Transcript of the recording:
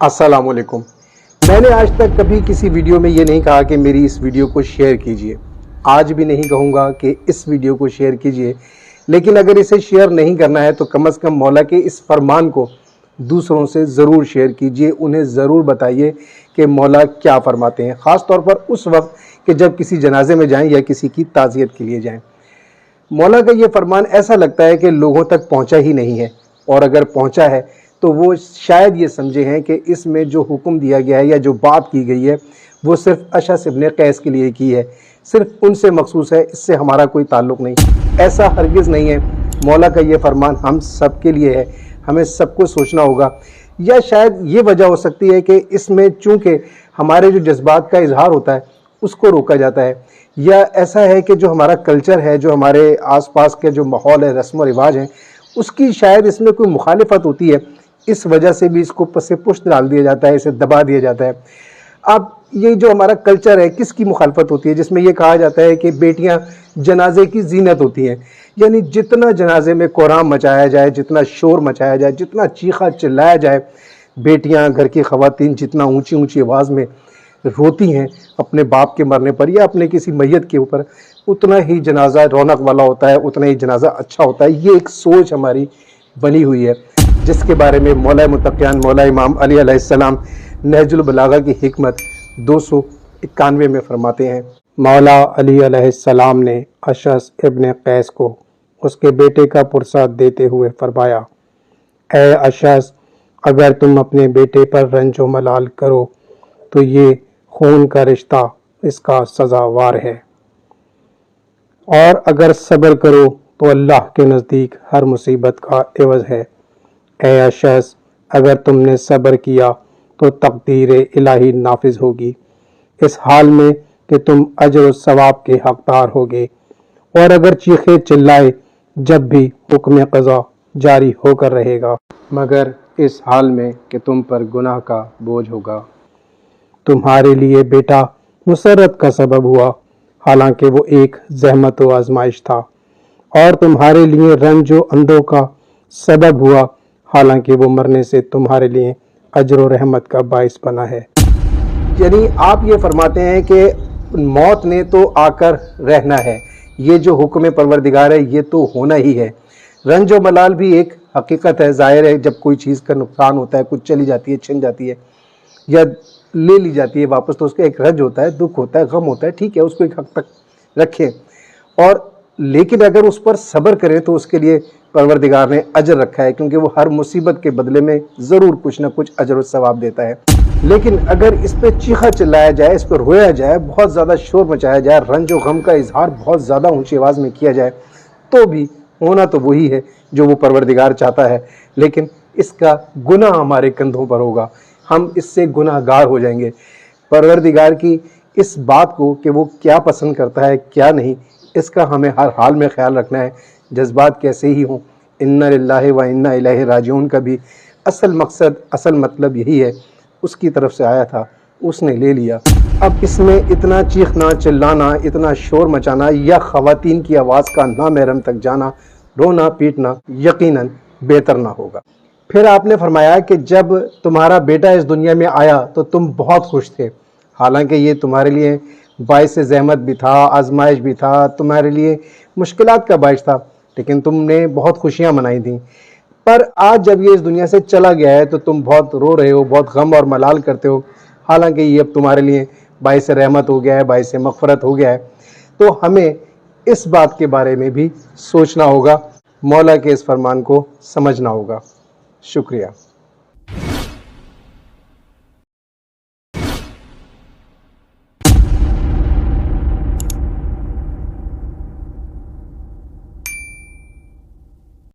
अस्सलाम वालेकुम। मैंने आज तक कभी किसी वीडियो में ये नहीं कहा कि मेरी इस वीडियो को शेयर कीजिए। आज भी नहीं कहूँगा कि इस वीडियो को शेयर कीजिए, लेकिन अगर इसे शेयर नहीं करना है तो कम से कम मौला के इस फरमान को दूसरों से ज़रूर शेयर कीजिए। उन्हें ज़रूर बताइए कि मौला क्या फ़रमाते हैं, ख़ास तौर पर उस वक्त कि जब किसी जनाजे में जाएं या किसी की ताज़ियत के लिए जाएं। मौला का ये फरमान ऐसा लगता है कि लोगों तक पहुंचा ही नहीं है, और अगर पहुंचा है तो वो शायद ये समझे हैं कि इसमें जो हुक्म दिया गया है या जो बात की गई है वो सिर्फ अशअस इब्न कैस के लिए की है, सिर्फ उनसे मखसूस है, इससे हमारा कोई ताल्लुक़ नहीं। ऐसा हरगिज़ नहीं है। मौला का ये फरमान हम सब के लिए है, हमें सबको सोचना होगा। या शायद ये वजह हो सकती है कि इसमें चूँकि हमारे जो जज्बात का इजहार होता है उसको रोका जाता है, या ऐसा है कि जो हमारा कल्चर है, जो हमारे आसपास के जो माहौल है, रस्म व रिवाज हैं, उसकी शायद इसमें कोई मुखालिफत होती है। इस वजह से भी इसको पसे पुश्त डाल दिया जाता है, इसे दबा दिया जाता है। अब ये जो हमारा कल्चर है, किसकी मुखालफत होती है? जिसमें ये कहा जाता है कि बेटियां जनाजे की जीनत होती हैं, यानी जितना जनाजे में कोराम मचाया जाए, जितना शोर मचाया जाए, जितना चीखा चिल्लाया जाए, बेटियां, घर की ख़वातीन जितना ऊंची ऊंची आवाज़ में रोती हैं अपने बाप के मरने पर या अपने किसी मैयत के ऊपर, उतना ही जनाजा रौनक वाला होता है, उतना ही जनाजा अच्छा होता है। ये एक सोच हमारी बनी हुई है, जिसके बारे में मौला मुत्तक़ियान मौला इमाम अली अलैहिस्सलाम नहजुल बलागा की हिकमत 291 में फरमाते हैं। मौला अली अलैहिस्सलाम ने अशअस इब्न कैस को उसके बेटे का पुरसा देते हुए फरमाया, ऐ अशअस, अगर तुम अपने बेटे पर रंजो मलाल करो तो ये खून का रिश्ता इसका सज़ावार है, और अगर सब्र करो तो अल्लाह के नज़दीक हर मुसीबत का एवज़ है। ऐ अशअस, अगर तुमने सब्र किया तो तक़दीर इलाही नाफिज होगी, इस हाल में कि तुम अजर व सवाब के हकदार होगे, और अगर चीखे चिल्लाए जब भी हुक्म क़ज़ा जारी होकर रहेगा, मगर इस हाल में कि तुम पर गुनाह का बोझ होगा। तुम्हारे लिए बेटा मुसर्रत का सबब हुआ, हालांकि वो एक ज़हमत व आजमाइश था, और तुम्हारे लिए रंज व अंदों का सबब हुआ, हालांकि वो मरने से तुम्हारे लिए अजर व रहमत का बाइस बना है। यानी आप ये फरमाते हैं कि मौत ने तो आकर रहना है, ये जो हुक्म परवरदिगार है ये तो होना ही है। रंज व मलाल भी एक हकीकत है, ज़ाहिर है। जब कोई चीज़ का नुकसान होता है, कुछ चली जाती है, छिन जाती है या ले ली जाती है वापस, तो उसका एक रंज होता है, दुख होता है, गम होता है, ठीक है, उसको एक हद तक रखें, और लेकिन अगर उस पर सब्र करें तो उसके लिए परवरदिगार ने अजर रखा है, क्योंकि वो हर मुसीबत के बदले में ज़रूर कुछ ना कुछ अजर व सवाब देता है। लेकिन अगर इस पर चीखा चिल्लाया जाए, इस पर रोया जाए, बहुत ज़्यादा शोर मचाया जाए, रंज व गम का इजहार बहुत ज़्यादा ऊंची आवाज़ में किया जाए, तो भी होना तो वही है जो वो परवरदिगार चाहता है, लेकिन इसका गुनाह हमारे कंधों पर होगा, हम इससे गुनाहगार हो जाएंगे। परवरदिगार की इस बात को कि वो क्या पसंद करता है क्या नहीं, इसका हमें हर हाल में ख्याल रखना है। जज्बात कैसे ही हों, इन्ना लिल्लाहि व इन्ना इलैहि राजिऊन का भी असल मकसद, असल मतलब यही है, उसकी तरफ से आया था, उसने ले लिया। अब इसमें इतना चीखना चिल्लाना, इतना शोर मचाना, या ख़वातीन की आवाज़ का ना महरम तक जाना, रोना पीटना यकीनन बेहतर ना होगा। फिर आपने फरमाया कि जब तुम्हारा बेटा इस दुनिया में आया तो तुम बहुत खुश थे, हालांकि ये तुम्हारे लिए बाइस ज़हमत भी था, आजमाइश भी था, तुम्हारे लिए मुश्किलात का बाइस था, लेकिन तुमने बहुत खुशियां मनाई थी। पर आज जब ये इस दुनिया से चला गया है तो तुम बहुत रो रहे हो, बहुत गम और मलाल करते हो, हालांकि ये अब तुम्हारे लिए बाइस रहमत हो गया है, बाइस मग़फ़िरत हो गया है। तो हमें इस बात के बारे में भी सोचना होगा, मौला के इस फरमान को समझना होगा। शुक्रिया।